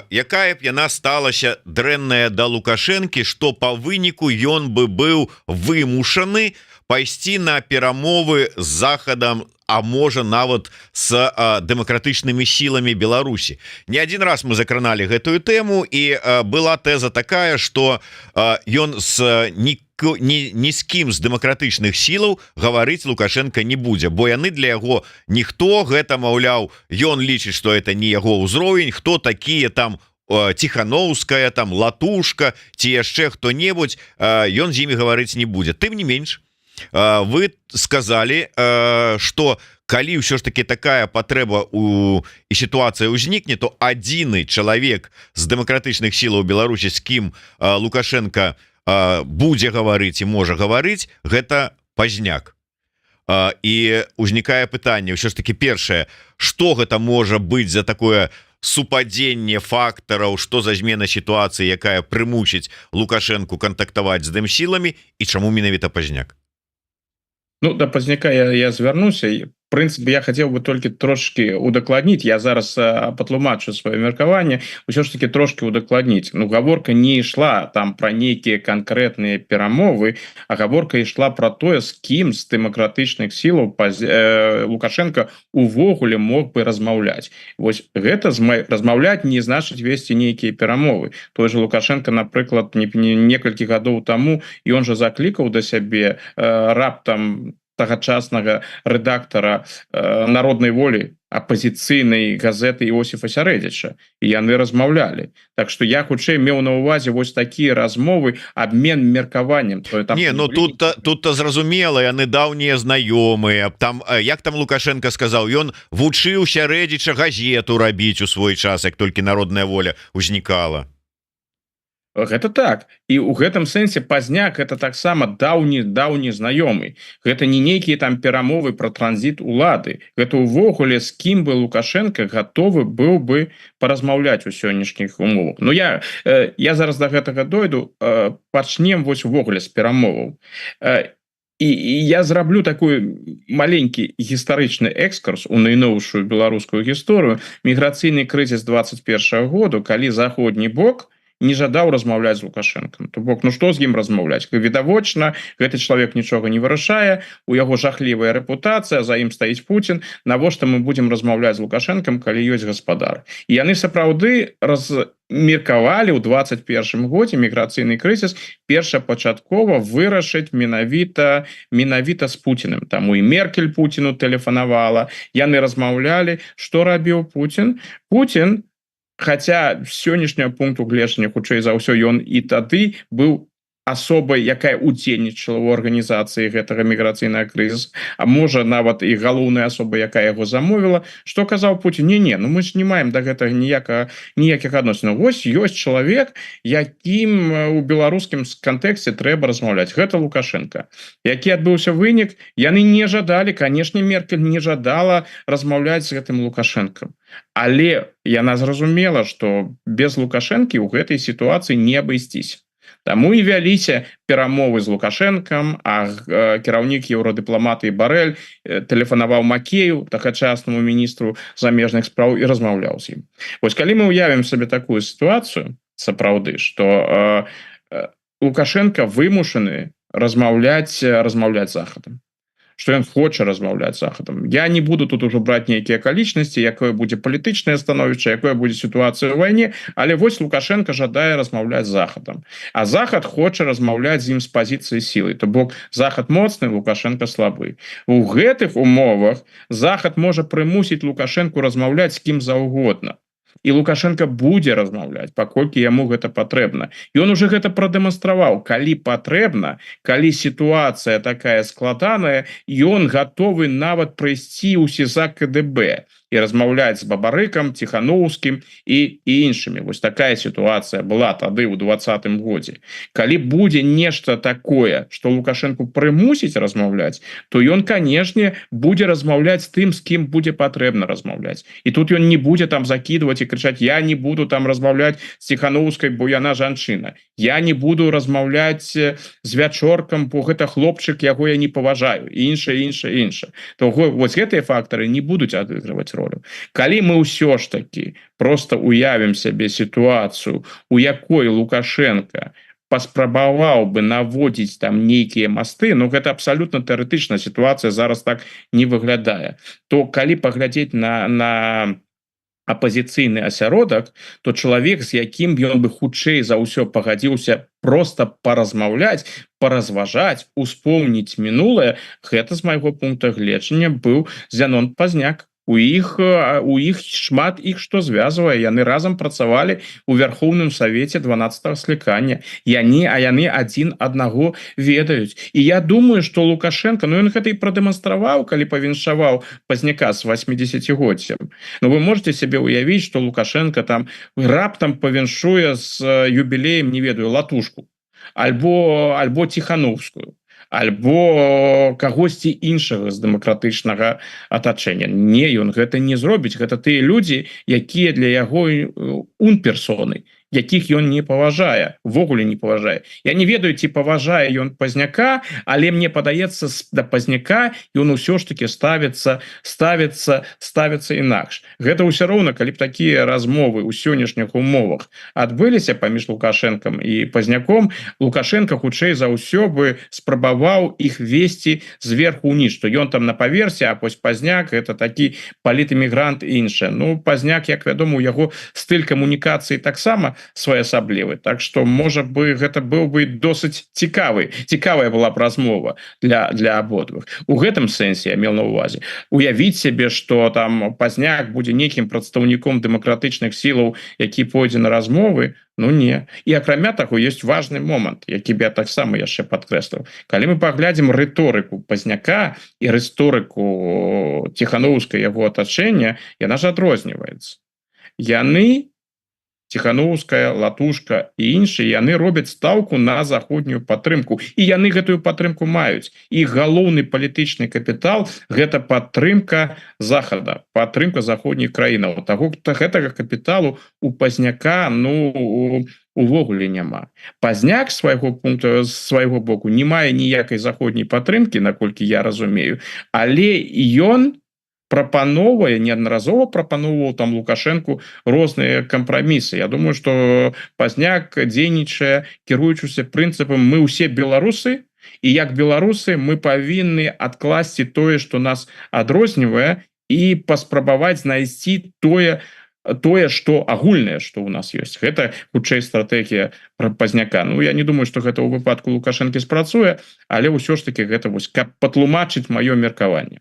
якая б яна сталася дрэнная да Лукашэнкі, што па выніку ён бы быў вымушаны пайсці на перамовы з Захадам, а можа нават з дэмакратычнымі сіламі Беларусі. Не адзін раз мы закраналі гэтую тэму, і была тэза такая, што ён з ні з кім з дэмакратычных сілаў гаварыць Лукашенко не будзе, бо яны для яго ніхто, гэта, маўляў, ён лічыць, што это не яго ўзровень, хто такія там Ціхановская, там Латушка ці яшчэ хто-небудзь, ён з імі гаварыць не будзе. Тым не менш, вы сказалі, што калі ўсё ж таки такая патрэба і сітуацыя ўзнікне, то адзіны чалавек з дэмакратычных сілаў Беларусі, з кім Лукашенко будзе гаварыць і можа гаварыць, гэта Пазняк. І узнікае пытанне, ўсё ж таки першае, што гэта можа быць за такое супадзенне фактараў, што за змена сітуацыі, якая прымусіць Лукашенку кантактаваць з дэмсіламі, і чаму менавіта Пазняк? Ну, да Пазняка я звярнуся. В прынцыпе, я хацеў бы толькі трошки удакладніць. Я зараз патлумачу сваё меркаванне, усё ж таки трошки удакладніць. Ну, гаворка не ішла там пра нейкія канкрэтныя перамовы, а гаворка ішла пра тое, з кім з дэмакратычных сілаў Лукашенко увогуле мог бы размаўляць. Вось гэта размаўляць не значыць весці нейкія перамовы. Той же Лукашенко, напрыклад, некалькі гадоў таму ён жа заклікаў да сябе раптам тагачаснага рэдактара «Народнай волі», апозіцыйнай газеты Іосіфа Сярэдзіча, і яны размаўлялі. Так што я хутчэй меў на ўвазе вось такія размовы, абмен меркаваннем. Не, ну тут зразумела, яны даўнія знаёмыя. Там, як там Лукашенко сказаў, ён вучыў Сярэдзіча газету рабіць у свой час, як толькі «Народная воля» узнікала. Гэта так. І ў гэтым сэнсе Пазняк это таксама даўні знаёмы. Гэта не нейкія там перамовы пра транзіт улады. Гэта ўвогуле з кім бы Лукашенко гатовы быў бы паразмаўляць у сённяшніх умовах. Ну я зараз да гэтага дойду, пачнем вось увогуле з перамоваў. І я зраблю такой маленькі гістарычны экскурс у найноўшую беларускую гісторыю. Міграцыйны крызіс 21 году, калі заходні бок не жадаў размаўляць з Лукашенком. То бок, ну што з ім размаўляць? Відавочна, гэты чалавек нічога не вырашае, у яго жахлівая рэпутацыя, за ім стаіць Пуцін, навошта мы будзем размаўляць з Лукашенком, калі ёсць гаспадар? І яны сапраўды размеркавалі ў 21 годзе міграцыйны крызіс першапачаткова вырашыць менавіта з Пуціным. Таму і Меркель Пуціну тэлефанавала, яны размаўлялі, што рабіў Пуцін? Пуцін, хаця з сённяшняга пункту гледжання, хутчэй за ўсё, ён і тады быў асобай, якая удзельнічала ў арганізацыі гэтага міграцыйнага крызісу, а можа нават і галоўная асоба, якая яго замовіла. Што казаў Пуцін? Не, ну мы ж не маем да гэтага ніякіх адносінаў. Вось ёсць чалавек, якім у беларускім кантэксце трэба размаўляць. Гэта Лукашенко. Які адбыўся вынік? Яны не жадалі, канешне, Меркель не жадала размаўляць з гэтым Лукашенком. Але яна зразумела, што без Лукашэнкі ў гэтай сітуацыі не абысціся. Таму і вяліся перамовы з Лукашенком, а кіраўнік еўрадыпламатыі Барэль тэлефанаваў Макею, тагачаснаму міністру замежных спраў, і размаўляў з ім. Вось калі мы ўявім сабе такую сітуацыю, сапраўды, што Лукашенко вымушаны размаўляць з Захадам, што ён хоча размаўляць з Захадам. Я не буду тут ужо браць нейкія акалічнасці, якое будзе палітычнае становішча, якое будзе сітуацыя ў вайне, але вось Лукашенко жадае размаўляць з Захадам. А Захад хоча размаўляць з ім з пазіцыі сілы. То бок Захад моцны, Лукашенко слабы. У гэтых умовах Захад можа прымусіць Лукашенку размаўляць з кім заўгодна. І Лукашенко будзе размаўляць, паколькі яму гэта патрэбна. Ён уже гэта прадэманстраваў. Калі патрэбна, калі сітуацыя такая складаная, ён гатовы нават прыйсці ў СІЗАК КДБ і размаўляць з Бабарыкам, Ціхановскім і іншымі. Вось такая сітуацыя была тады ў 2020 годзе. Калі будзе нешта такое, што Лукашенку прымусіць размаўляць, то ён, канешне, будзе размаўляць з тым, з кім будзе патрэбна размаўляць. І тут ён не будзе там закидываць і крычаць: я не буду там размаўляць з Ціхановскай, бо яна жанчына. Я не буду размаўляць з Вячоркам, бо гэта хлопчык, яго я не паважаю. І іншае. То вось гэтыя фактары не будуць адыгрываць ролю. Калі мы ўсё ж таки просто уявім сябе сітуацыю, у якой Лукашенко паспрабаваў бы наводзіць там нейкія масты, ну гэта абсалютна тэарэтычна, сітуацыя зараз так не выглядае, то калі паглядзець на апозіцыйны асяродак, то чалавек, з якім ён бы хутчэй за ўсё пагадзіўся просто паразмаўляць, паразважаць, успомніць мінулае, гэта з майго пункта гледжання быў Зянон Пазняк. У іх шмат іх што звязвае, яны разам працавалі у Вярхоўным Савеце 12 склікання, яны адзін аднаго ведаюць. І я думаю, што Лукашенко, ну ён гэта і прадэманстраваў, калі павіншаваў Пазняка з 80-годдзям. Ну вы можете себе уявіць, што Лукашенко там раптам павіншуе з юбілеем, не ведаю, Латушку альбо Тихановскую, альбо кагосьці іншага з дэмакратычнага атачэння. Не, ён гэта не зробіць, гэта тыя людзі, якія для яго ун-персоны, якіх ён не паважае, ввогуле не паважае. Я не ведаю, ці паважае ён Пазняка, але мне падаецца, да Пазняка ён усё ж таки ставіцца інакш. Гэта ўсё роўна, калі б такія размовы ў сённяшніх умовах адбыліся паміж Лукашэнкам і Пазняком, Лукашенко хутчэй за ўсё бы спрабаваў іх весці зверху ўніз, што ён там на паверсе, а вось Пазняк гэта такі палітэмігрант і іншае. Ну, Пазняк, як вядома, у яго стыль камунікацыі таксама своеасаблівы. Так што, можа бы, гэта быў бы досыць цікавая была б размова для абодвых. У гэтым сэнсе я меў на ўвазе. Уявіць сябе, што там Пазняк будзе нейкім прадстаўніком дэмакратычных сілаў, які пойдзе на размовы, ну не. І акрамя таго, ёсць важны момант, які б я таксама яшчэ падкрэсліў. Калі мы паглядзім рыторыку Пазняка і рыторыку Тихановскай яго атачэння, яна ж адрозніваецца. Яны, Тихановская, Латушка і іншыя, яны робяць стаўку на заходнюю падтрымку. І яны гэтую падтрымку маюць. Іх галоўны палітычны капітал – гэта падтрымка Захада, падтрымка заходніх краінаў. Гэтага капіталу у Пазняка, ну, увогуле няма. Пазняк з свайго боку не мае ніякай заходняй падтрымкі, наколькі я разумею, але ён прапановвае, неаднаразова прапановваў там Лукашэнку розныя кампрамісы. Я думаю, што Пазняк дзейнічае, кіруючыся прынцыпам мы ўсе беларусы, і як беларусы мы павінны адкласці тое, што нас адрознівае, і паспрабаваць знайсці тое, што агульнае, што ў нас ёсць. Гэта хутчэй стратэгія Пазняка. Ну, я не думаю, што гэта ў выпадку Лукашэнкі спрацуе, але ўсё ж таки гэта вось каб патлумачыць маё меркаванне.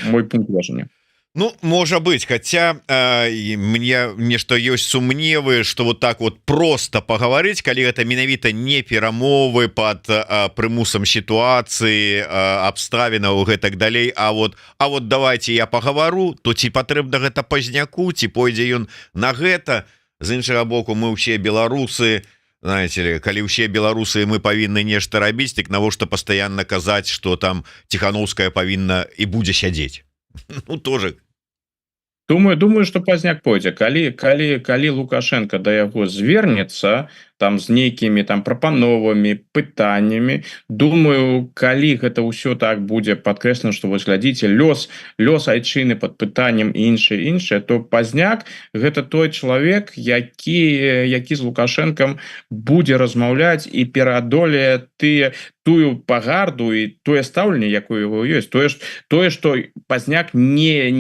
Мой пункт важення. Ну, можа быть, хотя мне нешта ёсць сумневы, что вот так вот просто паговорыць, калі гэта менавіта не перамовы под прымусам сітуацыі, абставінаў гэтак далей, а вот давайте я паговору, то ці патрэбна гэта Пазняку, ці пойдзе ён на гэта. З іншага боку, мы ўсе беларусы, знаете ли, калі ўсе беларусы мы павінны нешта рабіць, так навошта пастаянна казаць, что там Тихановская павінна і будзе сядзець. Ну, тоже. Думаю, што Пазняк пойдзе. Калі Лукашенко да яго звернецца, там з нейкімі там прапановамі, пытаннямі, думаю, калі гэта ўсё так будзе падкрэслена, што вось глядзіце, лёс айчыны пад пытаннем і іншае, то Пазняк гэта той чалавек, які з Лукашэнкам будзе размаўляць і пераадолее тую пагарду і тое стаўленне, якое его ёсць. Тое, што Пазняк не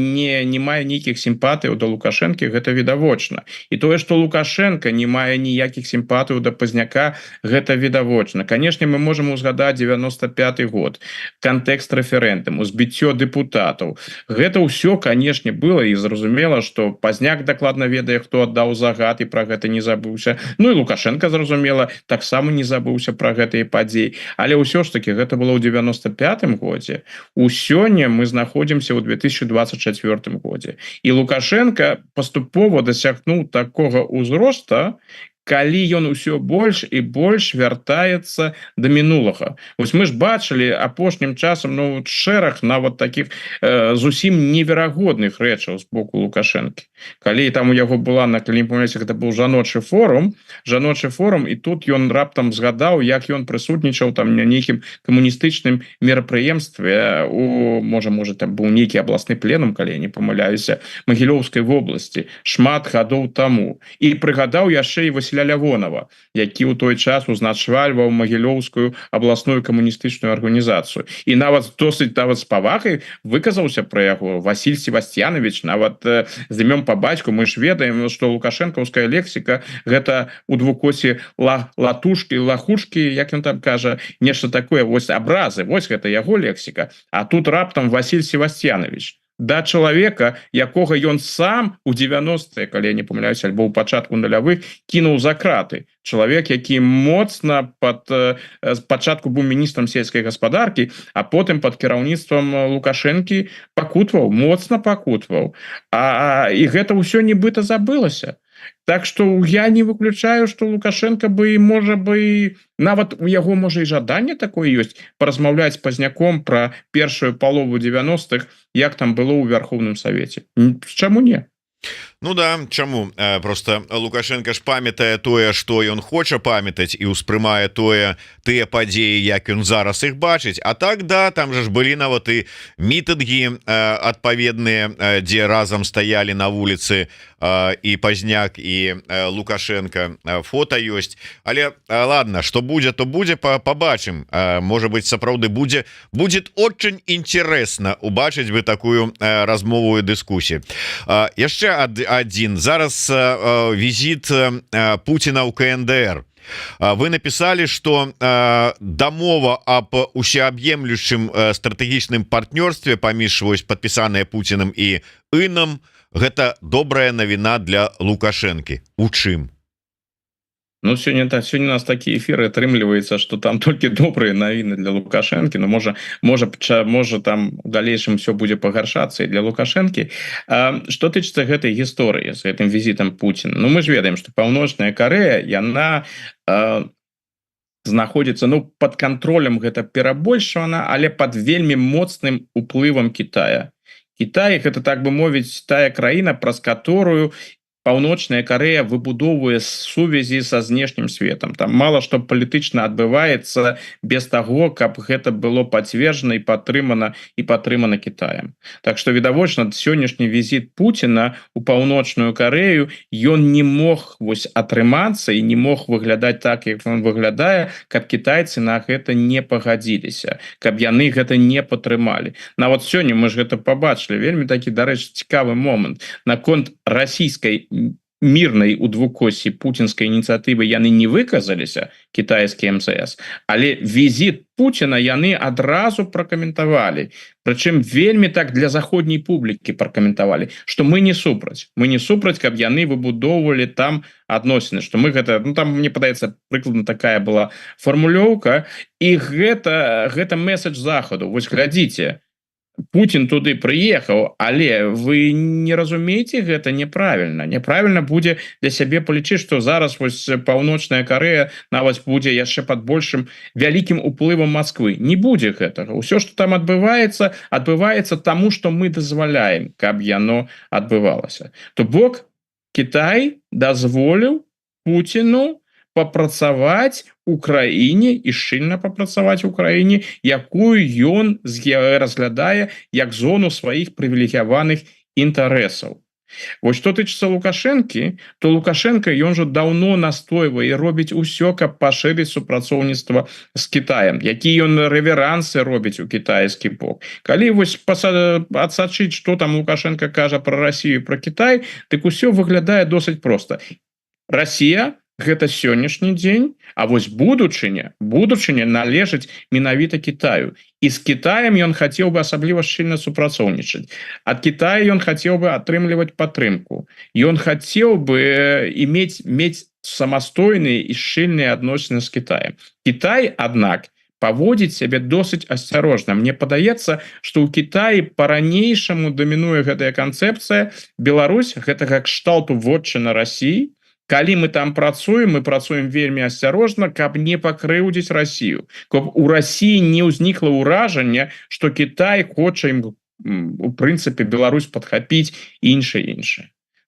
мае нейкіх сімпатыяў да Лукашэнкі, гэта відавочна. І тое, што Лукашенко не мае ніякіх сімпатыяў да Пазняка, гэта відавочна. Канешне, мы можам узгадаць 95-й год, кантэкст рэферэндуму, збіццё дэпутатаў. Гэта ўсё, канешне, было, і зразумела, што Пазняк дакладна ведае, хто аддаў загад, і пра гэта не забыўся. Ну і Лукашенко, зразумела, таксама не забыўся пра гэтыя падзеі. Але ўсё ж таки гэта было ў 95-м годзе. У сёння мы знаходзімся ў 2024 годзе. І Лукашенко паступова дасягнуў такога ўзроста, калі ён усё больш і больш вяртаецца да мінулага. Вось мы ж бачылі апошнім часам шэраг нават такіх зусім неверагодных рэчаў з боку Лукашэнкі. Калі там у яго была, калі не памятаеце, гэта быў жаночы форум, і тут ён раптам згадаў, як ён прысутнічаў там на нейкім камуністычным мерапрыемстве можа там быў нейкі абласны пленум, калі я не памыляюся, Магілёўскай вобласці шмат гадоў таму. І прыгадаў яшчэ і Васіля Васіля Лявонова, які ў той час узначальваў Магілёўскую абласную камуністычную арганізацыю. І нават досыць нават з павагай выказаўся пра яго Васіль Севастьянович, нават з імём па бацьку. Мы ж ведаем, што лукашэнкаўская лексіка гэта у двукосе латушкі, лахушкі, як ён там кажа, нешта такое, вось абразы, вось гэта яго лексіка. А тут раптам Васіль Севастьянович да чалавека, якога ён сам у 90-е, калі я не памыляюсь, альбо ў пачатку нулявых кінуў за краты. Чалавек, які моцна пачатку быў міністрам сельскай гаспадаркі, а потым пад кіраўніцтвам Лукашэнкі пакутваў, моцна пакутваў. І гэта ўсё нібыта забылася. Так што я не выключаю, што Лукашенко бы, можа бы, нават у яго, можа, і жаданне такое ёсць, паразмаўляць з Пазняком пра першую палову 90-х, як там было ў Вярхоўным Савеце. Чаму не? Ну да, чаму? Просто Лукашенко ж памятае тое, што ён хоча памятаць і ўспрымае тыя падзеі, як ён зараз іх бачыць. А так, да, там же ж былі нават і мітынгі адпаведныя, дзе разам стаялі на вуліцы і Пазняк, і Лукашенко. Фота ёсць. Але ладно, што будзе, то будзе, побачым. Можа быть, сапраўды будет очень интересно убачыць бы такую размову і дыскусію. Яшчэ один. Зараз визит Путина ў КНДР. Вы написали, что дамова об усеаб'емлющым стратэгічным партнёрстве паміж подпісаная Путиным і Інам гэта добрая навіна для Лукашэнкі. У чым? Ну, сёння у нас такі эфіры атрымліваецца, што там толькі добрыя навіны для Лукашэнкі, но можа там у далейшым все будзе пагаршацца і для Лукашэнкі. Што тычыцца гэтай гісторыі з гэтым візітам Пуціна? Ну, мы ж ведаем, што Паўночная Карэя, яна знаходзіцца, ну, пад кантролем, гэта перабольшвана, але пад вельмі моцным уплывам Китая. Китай, гэта, так бы мовіць, тая краіна, праз которую Паўночная Карэя выбудоўвае сувязі са знешнім светом. Там мала што палітычна адбываецца без таго, каб гэта было пацверджана і падтрымана Кітаем. Так што відавочна, сённяшні візіт Пуціна ў Паўночную Карэю, ён не мог атрымацца і не мог выглядаць так, як ён выглядае, каб кітайцы на гэта не пагадзіліся, каб яны гэта не падтрымалі. Нават сёння мы ж гэта пабачылі. Вельмі такі, дарэчы, цікавы момант наконт расійскай мірнай у двукосе пуцінскай ініцыятывы яны не выказаліся, кітайскі МЗС, але візіт Пуціна яны адразу пракаментавалі. Прычым вельмі так для заходняй публікі пракаментавалі, што мы не супраць, каб яны выбудоўвалі там адносіны, што мы гэта, ну там, мне падаецца, прыкладна такая была фармулёўка, і гэта месседж захаду. Вось глядзіце, Путін туды прыехаў, але вы не разумееце, гэта неправільна. Неправільна будзе для сябе палічыць, што зараз Паўночная Карэя нават будзе яшчэ пад большым вялікім уплывам Масквы. Не будзе гэтага. Усё, што там адбываецца таму, што мы дазваляем, каб яно адбывалася. То бок Кітай дазволіў Пуціну папрацаваць у краіне і шчыльна папрацаваць у краіне, якую ён разглядае як зону сваіх прывілегіяваных інтарэсаў. Вось што тычыцца Лукашэнкі, то Лукашенко, ён жа даўно настойвае і робіць усё, каб пашырыць супрацоўніцтва з Кітаем, які ён рэверансы робіць у кітайскі бок. Калі адсачыць, што там Лукашенко кажа пра Расію і пра Кітай, дык усё выглядае досыць проста. Расія гэта сённяшні дзень, а вось будучыня належыць менавіта Кітаю. І з Кітаем ён хацеў бы асабліва шчыльна супрацоўнічаць. Ад Кітая ён хацеў бы атрымліваць падтрымку. Ён хацеў бы мець самастойныя і шчыльныя адносіны з Кітаем. Кітай, аднак, паводзіць сябе досыць асцярожна. Мне падаецца, што ў Кітаі па-ранейшаму дамінуе гэтая канцэпцыя. Беларусь гэтага кшталту вотчына Расіі. Калі мы там працуем, вельмі асцярожна, каб не пакрыўдзіць Расію. Каб у Расіі не ўзнікла ўражання, што Кітай хоча ім, у прынцыпе, Беларусь падхапіць іншае.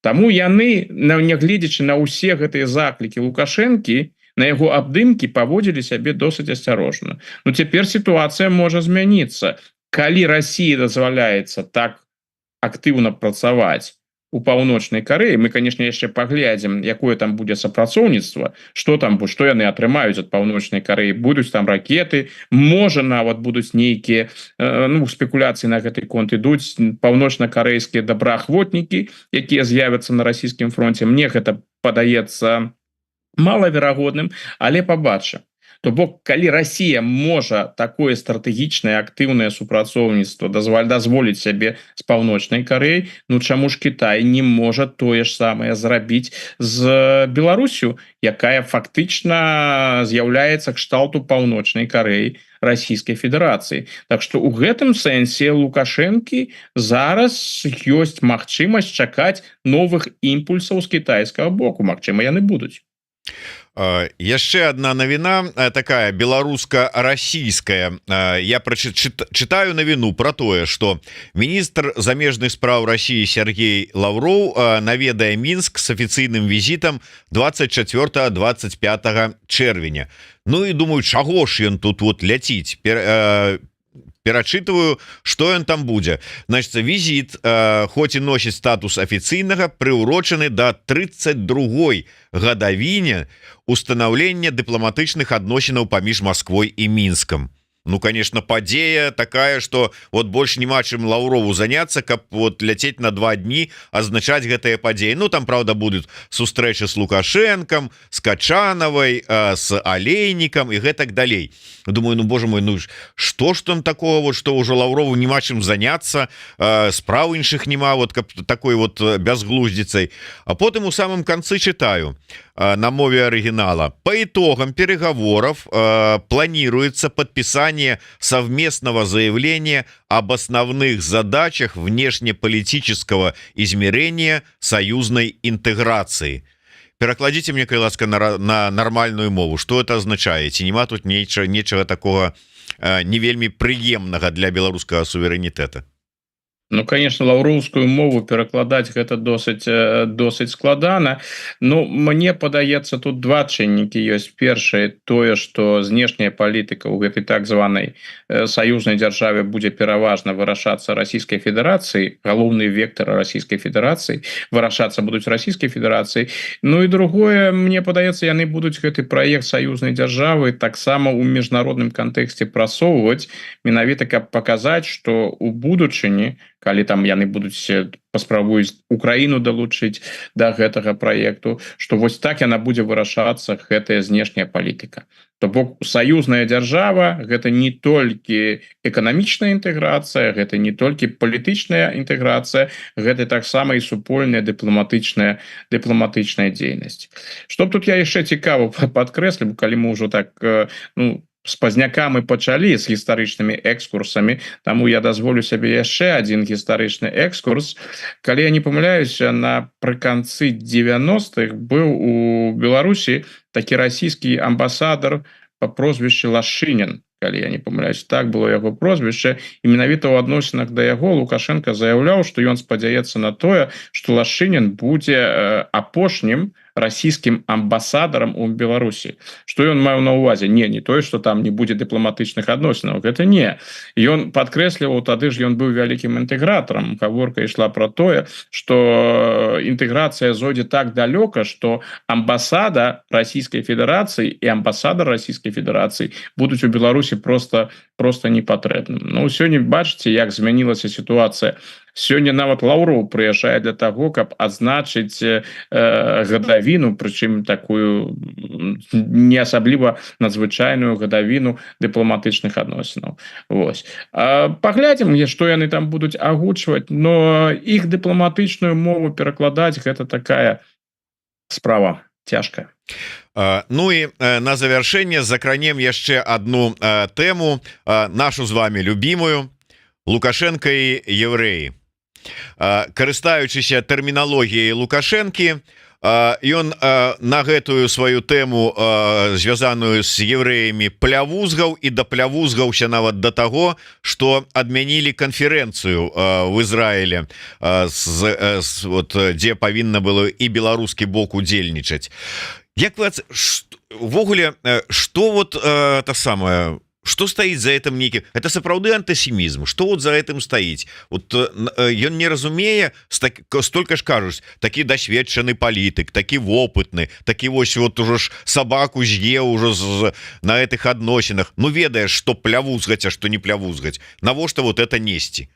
Таму яны, нягледзячы на ўсе гэтыя заклікі Лукашэнкі, на яго абдымкі паводзілі сябе досыць асцярожна. Ну, цяпер сітуацыя можа змяніцца. Калі Расіі дазваляецца так актыўна працаваць у паўночнай Карэі. Мы, конечно, яшчэ паглядзім, якое там будзе супрацоўніцтва, што яны атрымаюць ад паўночнай Карэі, будуць там ракеты, можа нават будуць нейкія спекуляцыі на гэты конт, ідуць паўночна-карэйскія добраахвотнікі, якія з'явяцца на расійскім фронте. Мне гэта падаецца малаверагодным, але побачым. То бок, калі Россия можа такое стратэгічнае актыўнае супрацоўніцтва дазволіць сябе з паўночнай Карэяй, чаму ж Кітай не можа тое ж самае зрабіць з Беларусю, якая фактычна з'яўляецца кшталту паўночнай Карэі Расійскай Федэрацыі. Так што ў гэтым сэнсе Лукашэнкі зараз ёсць магчымасць чакаць новых імпульсаў з кітайскага боку. Магчыма, яны будуць. Яшчэ одна навіна такая беларуска-расійская. Я читаю навіну про тое, что міністр замежных спраў России Сергей Лавров наведае Мінск с афіцыйным візітам 24-25 чэрвеня. Ну и думаю, чаго ж ён тут вот ляціць? Перачытываю, что ён там будзе. Значит, візит хоть и носіць статус афіцыйнага, прыўрочаны до 32-й гадавіне установлення дыпламатычных адносінаў паміж Москвой и Мінскам. Ну, конечно, падзея такая, что вот больше няма чым Лаўрову заняться, каб вот ляцець на 2 дні азначаць гэтыя падзеі. Ну, там, правда, будуць сустрэчы с Лукашенком, с Качановой, с Олейником и гэтак далей. Думаю, ну, боже мой, ну что ж там такого, вот, что уже Лаўрову няма чым заняться, справ іншых няма, вот каб такой вот бязглуздзіцай. А потым у самом конце читаю на мове оригинала: по итогам переговоров планируется подписание совместного заявления об основных задачах внешнеполитического измерения союзной интеграции. Перакладзіце мне, калі ласка, на нормальную мову, что это означает? Ці нема тут нечага такого не вельмі прыемнага для беларускага суверэнітэта? Ну, конечно, лаўроўскую мову перакладаць гэта досыць складана. Ну, мне падаецца, тут два чыннікі ёсць. Першае тое, што знешняя палітыка ў гэтай так званай саюзнай дзяржаве будзе пераважна вырашацца Расійскай Федэрацыі, галоўныя вектары Расійскай Федэрацыі вырашацца будуць Расійскай Федэрацыі. Ну і другое, мне падаецца, яны будуць гэты праект саюзнай дзяржавы таксама ў міжнародным кантэксце прасоўваць, менавіта каб паказаць, што ў будучыні, калі там яны будуць паспрабуюць Украіну далучыць да гэтага праекту, што вось так яна будзе вырашацца гэтая знешняя палітыка. То бок саюзная дзяржава гэта не толькі эканамічная інтэграцыя, гэта не толькі палітычная інтэграцыя, гэта таксама і супольная дыпламатычная дзейнасць. Што б тут я яшчэ цікава падкрэсліў, калі мы ўжо так з пазняка мы пачалі з гістарычнымі экскурсамі, таму я дазволю сябе яшчэ адзін гістарычны экскурс. Калі я не памыляюся, напрыканцы 90-х быў у Беларусі такі расійскі амбасадар па прозвішчы Лашынін, калі я не памыляюсь, так было яго прозвішча, і менавіта ў адносінах да яго Лукашенко заяўляў, што ён спадзяецца на тое, што Лашынін будзе апошнім расійскім амбасадарам у Беларусі. Што ён мае на ўвазе? Не тое, што там не будзе дыпламатычных адносінаў, гэта не. Ён падкрэсліваў, тады ж ён быў вялікім інтэгратарам. Гаворка ішла пра тое, што інтэграцыя зойдзе так далёка, што амбасада Расійскай Федэрацыі і амбасадар Расійскай Федэрацыі будуць у Беларусі просто не патрэбным. Ну, сёння бачыце, як змянілася сітуацыя. Сёння нават Лаўроў прыязджае для таго, каб адзначыць гадавіну, прычым такую не асабліва надзвычайную гадавіну дыпламатычных адносінаў. Вось. Паглядзім, што яны там будуць агучваць, но іх дыпламатычную мову перакладаць гэта такая справа цяжкая. Ну і на завяршэнне закранем яшчэ одну тэму, нашу з вами любимую: Лукашенко і евреі. Карыстаючыся тэрміналогіяй Лукашэнкі, ён на гэтую сваю тэму, звязаную з еврэямі, плявузгаў і даплявузгаўся нават да таго, што адмянілі канферэнцыю в Ізраіле, дзе павінна было і беларускі бок удзельнічаць. Як вы ввогуле, што вот та самая, что стаіць за этим нейкі, это сапраўды антысемізм, что вот за этим стаіць? Вот ён не разумее, столько ж кажуць, такі дасведчаны палітык, такі вопытны, такі вось вот ужо ж сабаку з'еў ужо на этих адносінах, ну ведаеш, что плявузгаць, а что не плявузгаць, навошта вот это несці?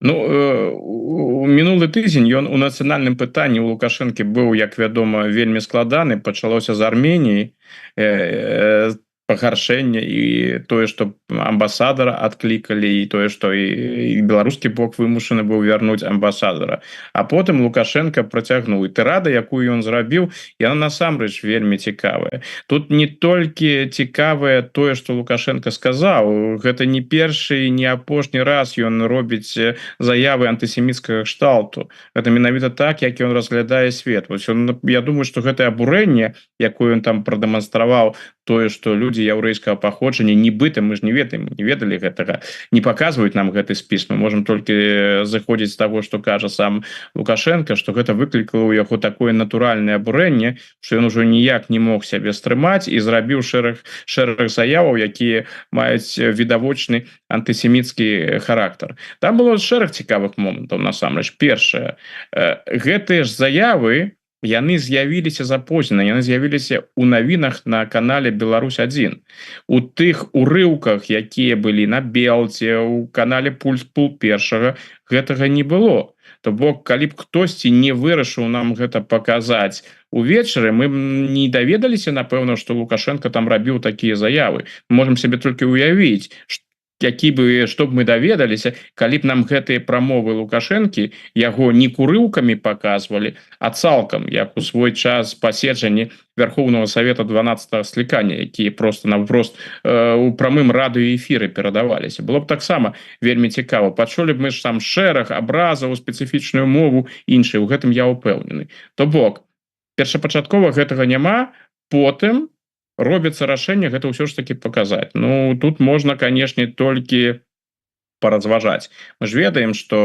Ну у мінулы тыдзень ён у нацыянальным пытанні у Лукашэнкі быў, як вядома, вельмі складаны, пачалося з Арменіі, пагаршэння і тое, што амбасадара адклікалі, і тое, што і беларускі бок вымушаны быў вярнуць амбасадара. А потым Лукашенко працягнуў, і тырада, якую ён зрабіў, яна насамрэч вельмі цікавая. Тут не толькі цікавае тое, што Лукашенко сказаў, гэта не першы і не апошні раз ён робіць заявы антысеміцкага кшталту. Гэта менавіта так, як ён разглядае свет. Вось я думаю, што гэтае абурэнне, якое ён там прадэманстраваў, тое, што людзі яўрэйскага паходжання, нібыта, мы ж не ведаем, не ведалі гэтага, не паказваюць нам гэты спіс, мы можам толькі заходзіць з таго, што кажа сам Лукашенко, што гэта выклікала ў яго такое натуральнае абурэнне, што ён ужо ніяк не мог сябе стрымаць і зрабіў шэраг заяваў, якія маюць відавочны антысеміцкі характар. Там было шэраг цікавых момантаў насамрэч. Першае, гэтыя ж заявы, яны з'явіліся запознена, яны з'явіліся ў навінах на канале Беларусь-1. У тых урыўках, якія былі на Белце, у канале Пул першага, гэтага не было. То бок, калі б хтосьці не вырашыў нам гэта паказаць увечары, мы не даведаліся, напэўна, што Лукашенко там рабіў такія заявы. Можам сябе толькі ўявіць, што б мы даведаліся, калі б нам гэтыя прамовы Лукашэнкі яго не курыўкамі паказвалі, а цалкам, як у свой час паседжанні Верховного Совета 12-го склікання, якія просто навпрост у прамым радыёэфіры перадаваліся. Было б таксама вельмі цікава. Пачулі б мы ж там шэраг абразаў, спецыфічную мову, іншай. У гэтым я ўпэўнены. То бок, першапачаткова гэтага няма, потым робіцца рашэнне гэта ўсё ж таки паказаць. Ну, тут можна, канешне, толькі паразважаць. Мы ж ведаем, што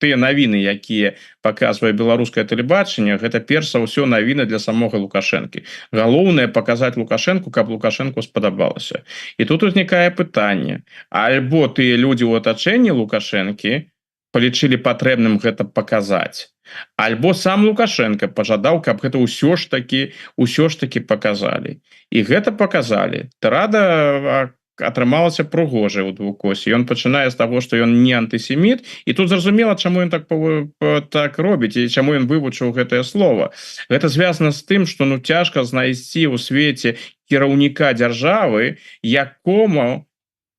тыя навіны, якія паказвае беларускае тэлебачанне, гэта перш за ўсё навіны для самога Лукашэнкі. Галоўнае паказаць Лукашэнку, каб Лукашэнку спадабалася. І тут узнікае пытанне: альбо тыя людзі ў атачэнні Лукашэнкі палічылі патрэбным гэта паказаць, альбо сам Лукашенко пожадаў, каб гэта ўсё ж таки паказалі. І гэта паказалі. Тырада атрымалася прыгожая ў двукосе. Ён пачынае з таго, што ён не антысеміт, і тут зразумела, чаму ён так робіць і чаму ён вывучыў гэтае слово. Гэта звязана з тым, што цяжка знайсці ў свеце кіраўніка дзяржавы, якому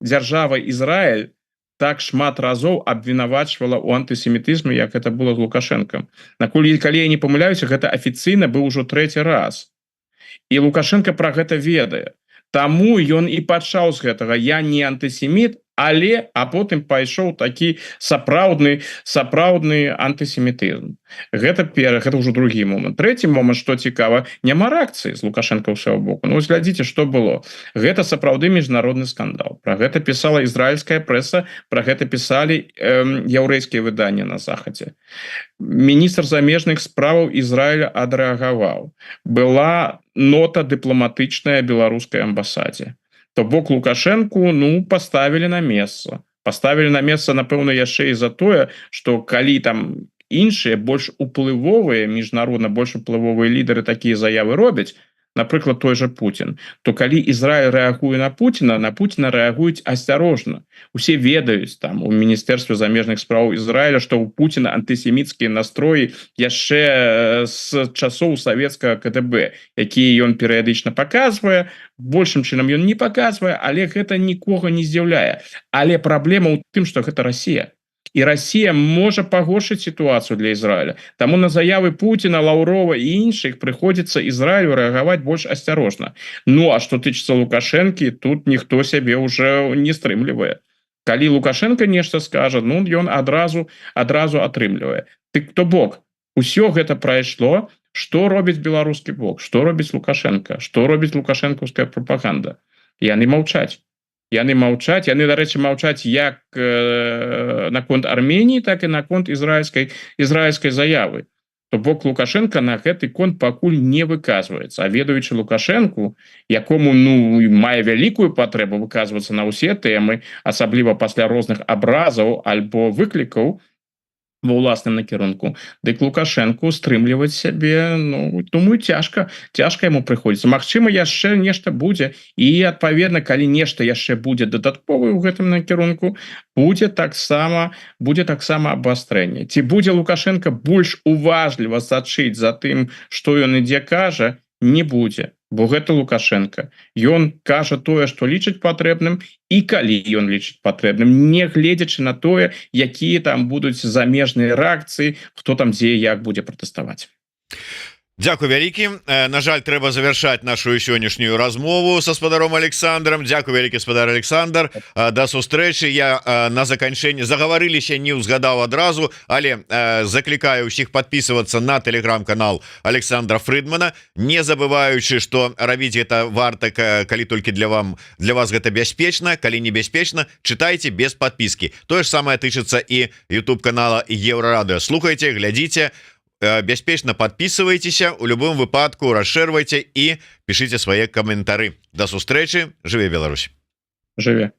дзяржава Ізраіль так шмат разоў абвінавачвала ў антысемітызме, як гэта было з Лукашэнкам. Калі я не памыляюся, гэта афіцыйна быў ужо 3-й раз. І Лукашенко пра гэта ведае. Таму ён і пачаў з гэтага: я не антысеміт, але, а потым пайшоў такі сапраўдны антысемітызм. Гэта ўжо другі момант. Трэці момант, што цікава, няма рэакцыі з Лукашэнкаўскага боку. Ну, вось глядзіце, што было. Гэта сапраўды міжнародны скандал. Пра гэта пісала ізраільская прэса, пра гэта пісалі яўрэйскія выданні на захадзе. Міністр замежных справаў Ізраіля адрэагаваў. Была нота дыпламатычная беларускай амбасадзе. То бок Лукашэнку, паставілі на месца. Паставілі на месца, напэўна, яшчэ і за тое, што калі там іншыя, больш уплывовыя, міжнародна больш уплывовыя лідары такія заявы робяць, напрыклад, той жа Путін, то калі Ізраіль рэагуе на Путіна рэагуюць асцярожна. Усе ведаюць там у Міністэрстве замежных справаў Ізраіля, што ў Путіна антысеміцкія настроі яшчэ з часоў савецкага КДБ, якія ён перыядычна паказвае, большым чынам ён не паказвае, але гэта нікога не здзіўляе. Але праблема ў тым, што гэта Расія. І Расія можа пагоршыць сітуацыю для Ізраіля. Таму на заявы Путіна, Лаўрова і іншых прыходзіцца Ізраілю рэагаваць больш асцярожна. Ну, а што тычыцца Лукашэнкі, тут ніхто сябе ўжо не стрымлівае. Калі Лукашенко нешта скажа, ён адразу атрымлівае. То бок, усё гэта прайшло. Што робіць беларускі бок? Што робіць Лукашенко? Што робіць лукашэнкаўская прапаганда? Яны маўчаць. Яны, дарэчы, маўчаць як наконт Арменіі, так і наконт ізраільскай заявы. То то бок Лукашенко на гэты конт пакуль не выказваецца, а ведаючы Лукашенку, якому мае вялікую патрэбу выказвацца на ўсе тэмы, асабліва пасля розных абразаў альбо выклікаў ва ўласным накірунку, дык Лукашенко стрымліваць сябе, думаю, цяжка яму прыходзіцца. Магчыма, яшчэ нешта будзе, і адпаведна, калі нешта яшчэ будзе дадатковы ў гэтым накірунку, будзе таксама абвастрэнне. Ці будзе Лукашенко больш уважліва сачыць за тым, што ён ідзе кажа, не будзе, бо гэта Лукашенко. Ён кажа тое, што лічыць патрэбным, і калі ён лічыць патрэбным, не гледзячы на тое, якія там будуць замежныя рэакцыі, хто там дзе і як будзе пратэставаць. Дзякуй вялікі. На жаль, трэба завяршаць нашу сённяшнюю размову са спадаром Александром. Дзякуй вялікі, спадар Александр. Да сустрэчы. Я на заканчэнне загаварыліся, не ўзгадаў адразу, але заклікаю ўсіх подписывацца на телеграм-канал Александра Фрыдмана, не забываючы, што рабіць гэта варта, калі толькі для вас гэта бяспечна, калі небяспечна, чытайце без подписки. Тое ж самае тычыцца і YouTube канала Еўрарадыо. Слухайце, глядзіце, бяспечна подписывайтеся, у любым выпадку расшэрвайце і пішыце свае каментары. Да сустрэчы, жыве Беларусь. Жыве.